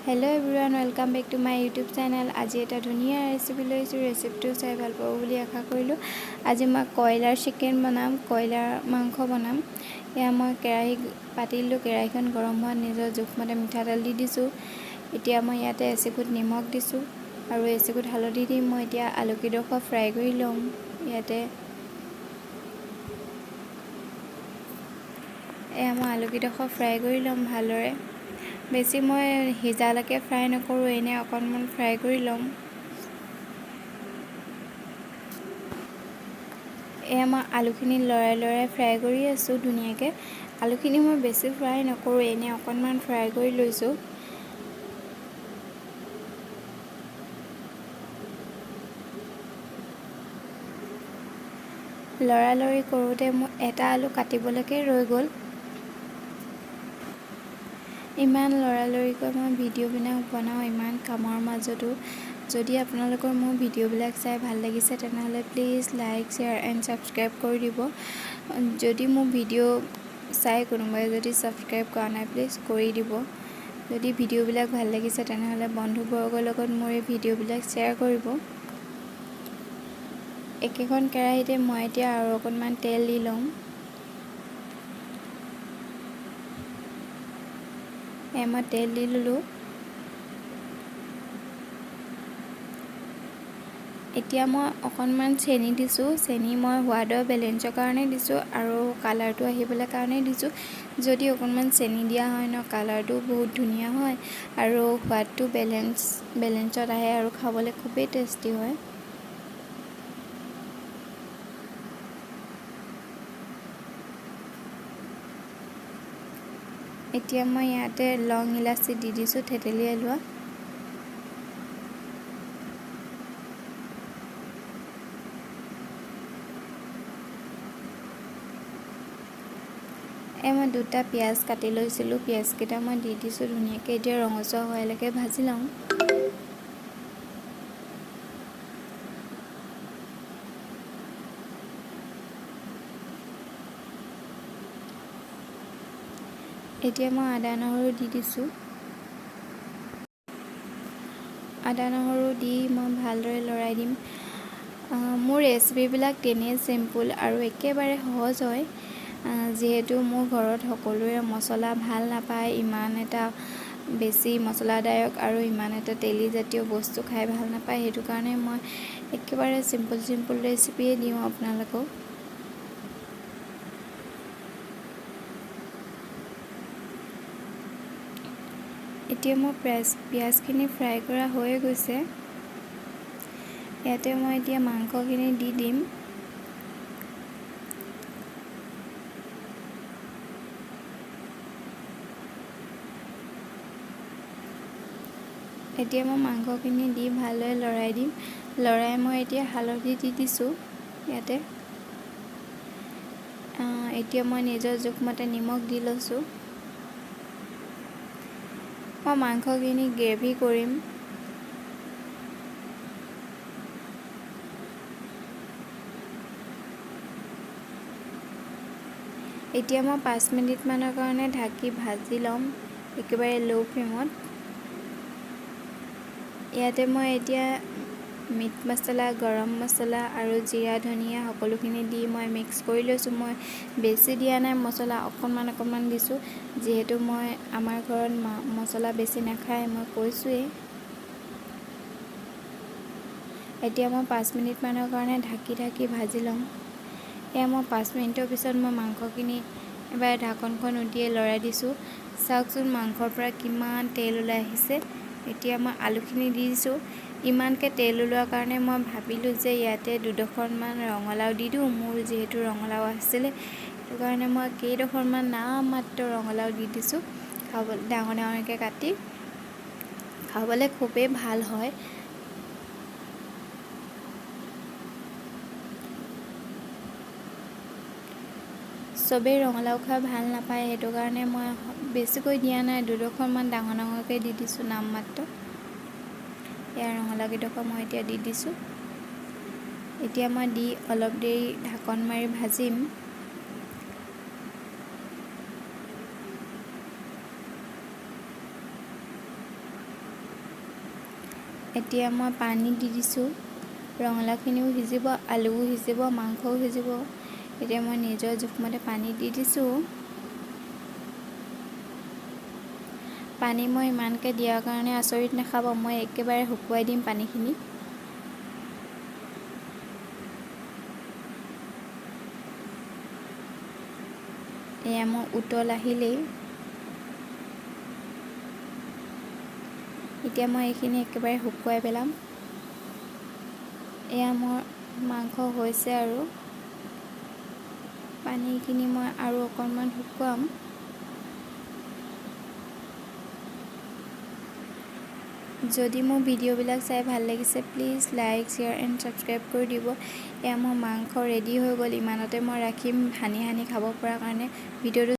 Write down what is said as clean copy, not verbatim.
Hello everyone welcome back to my YouTube channel. आज एट धुनिया रेसिपि लैसो। रेसिपिটো चाই ভাল পাব বুলি আশা কৰিলোঁ। আজি মই কয়লাৰ চিকেন বনাম, কয়লাৰ মাংস বনাম। এয়া মই কেৰাহী পাতিলোঁ, কেৰাহীখন গৰম হোৱাত নিজৰ জোখমতে মিঠাতেল দি দিছোঁ। এতিয়া মই ইয়াতে এচিকুট নিমখ দিছোঁ আৰু এচিকুট হালধি দি মই এতিয়া আলুকেইডোখৰ ফ্ৰাই কৰি ল'ম। ইয়াতে এয়া মই আলুকেইডোখৰ ফ্ৰাই কৰি ল'ম ভালদৰে। বেছি মই সিজালৈকে ফ্ৰাই নকৰোঁ, এনে অকণমান ফ্ৰাই কৰি ল'ম। এয়া মই আলুখিনি লৰাই ফ্ৰাই কৰি আছোঁ ধুনীয়াকৈ। আলুখিনি মই বেছি ফ্ৰাই নকৰোঁ, এনে অকণমান ফ্ৰাই কৰি লৈছোঁ। লৰালৰি কৰোঁতে মোৰ এটা আলু কাটিবলৈকে ৰৈ গ'ল। ইমান লৰালৰিকৈ মই ভিডিঅ'বিলাক বনাওঁ ইমান কামৰ মাজতো। যদি আপোনালোকৰ মোৰ ভিডিঅ'বিলাক চাই ভাল লাগিছে তেনেহ'লে please like share and subscribe কৰি দিব। যদি মোৰ ভিডিঅ' চাই কোনোবাই যদি ছাবস্ক্ৰাইব কৰা নাই প্লিজ কৰি দিব। যদি ভিডিঅ'বিলাক ভাল লাগিছে তেনেহ'লে বন্ধুবৰ্গৰ লগত মোৰ এই ভিডিঅ'বিলাক শ্বেয়াৰ কৰিব। একেখন কেৰাহীতে মই এতিয়া আৰু অকণমান তেল দি ল'ম। মই তেল দি ল'লোঁ। এতিয়া মই অকণমান চেনি দিছোঁ। চেনি মই সোৱাদৰ বেলেঞ্চৰ কাৰণে দিছোঁ আৰু কালাৰটো আহিবলৈ কাৰণে দিছোঁ। যদি অকণমান চেনি দিয়া হয় ন, কালাৰটো বহুত ধুনীয়া হয় আৰু সোৱাদটো বেলেঞ্চত আহে আৰু খাবলৈ খুবেই টেষ্টি হয়। এতিয়া মই ইয়াতে লং ইলাচি দি দিছোঁ থেতেলিয়াই লোৱা। মই দুটা পিঁয়াজ কাটি লৈছিলোঁ, পিঁয়াজকেইটা মই দি দিছোঁ ধুনীয়াকৈ। এতিয়া ৰঙচুৱা হোৱালৈকে ভাজি লওঁ। এতিয়া মই আদা নহৰু দি দিছোঁ। আদা নহৰু দি মই ভালদৰে লৰাই দিম। মোৰ ৰেচিপিবিলাক তেনেই চিম্পুল আৰু একেবাৰে সহজ হয়। যিহেতু মোৰ ঘৰত সকলোৱে মছলা ভাল নাপায়, ইমান এটা বেছি মছলাদায়ক আৰু ইমান এটা তেলি জাতীয় বস্তু খাই ভাল নাপায়, সেইটো কাৰণে মই একেবাৰে চিম্পুল ৰেচিপিয়ে দিওঁ আপোনালোকক। এতিয়া মোৰ পিঁয়াজখিনি ফ্ৰাই কৰা হৈ গৈছে। ইয়াতে মই এতিয়া মাংসখিনি দি দিম। এতিয়া মই মাংসখিনি দি ভালদৰে লৰাই দিম। লৰাই মই এতিয়া হালধি দি দিছোঁ ইয়াতে। এতিয়া মই নিজৰ জোখমতে নিমখ দি লৈছোঁ। মই মাংসখিনি গ্ৰেভি কৰিম। এতিয়া মই 5 মিনিটমানৰ কাৰণে ঢাকি ভাজি ল'ম একেবাৰে ল' ফ্লেমত। ইয়াতে মই এতিয়া মিট মছলা, গৰম মছলা আৰু জিৰা ধনিয়া সকলোখিনি দি মই মিক্স কৰি লৈছোঁ। মই বেছি দিয়া নাই মছলা, অকণমান দিছোঁ। যিহেতু মই আমাৰ ঘৰত মছলা বেছি নাখায়, মই কৈছোঁৱেই। এতিয়া মই 5 মিনিটমানৰ কাৰণে ঢাকি ভাজি ল'ম। এয়া মই 5 মিনিটৰ পিছত মই মাংসখিনি এবাৰ ঢাকনখন উলিয়াই লৰাই দিছোঁ। চাওকচোন মাংসৰ পৰা কিমান তেল ওলাই আহিছে। এতিয়া মই আলুখিনি দি দিছোঁ। ইমানকৈ তেল ওলোৱাৰ কাৰণে মই ভাবিলোঁ যে ইয়াতে দুডোখৰমান ৰঙালাও দি দিওঁ। মোৰ যিহেতু ৰঙালাও আছিলে, সেইটো কাৰণে মই কেইডোখৰমান নামমাত্ৰ ৰঙালাও দি দিছোঁ। ডাঙৰকৈ কাটি খাবলৈ খুবেই ভাল হয়। চবেই ৰঙালাও খাই ভাল নাপায়, সেইটো কাৰণে মই বেছিকৈ দিয়া নাই, দুডোখৰমান ডাঙৰকৈ দি দিছোঁ নামমাত্ৰ। এয়া ৰঙালাওকেইডোখৰ মই এতিয়া দি দিছোঁ। এতিয়া মই দি অলপ দেৰি ঢাকন মাৰি ভাজিম। এতিয়া মই পানী দি দিছোঁ। ৰঙালাওখিনিও সিজিব, আলুও সিজিব, মাংসও সিজিব। এতিয়া মই নিজৰ জোখমতে পানী দি দিছোঁ। পানী মই ইমানকৈ দিয়াৰ কাৰণে আচৰিত নাখাব, মই একেবাৰে শুকুৱাই দিম পানীখিনি। এয়া মই উতল আহিলেই এতিয়া মই এইখিনি একেবাৰে শুকুৱাই পেলাম। এয়া মোৰ মাংস হৈছে আৰু পানীখিনি মই আৰু অকণমান শুকুৱাম। যদি মোৰ ভিডিঅ'বিলাক চাই ভাল লাগিছে please like, share and subscribe কৰি দিব। এয়া মোৰ মাংস ৰেডি হৈ গ'ল, ইমানতে মই ৰাখিম সানি সানি খাব পৰা কাৰণে। ভিডিঅ'টো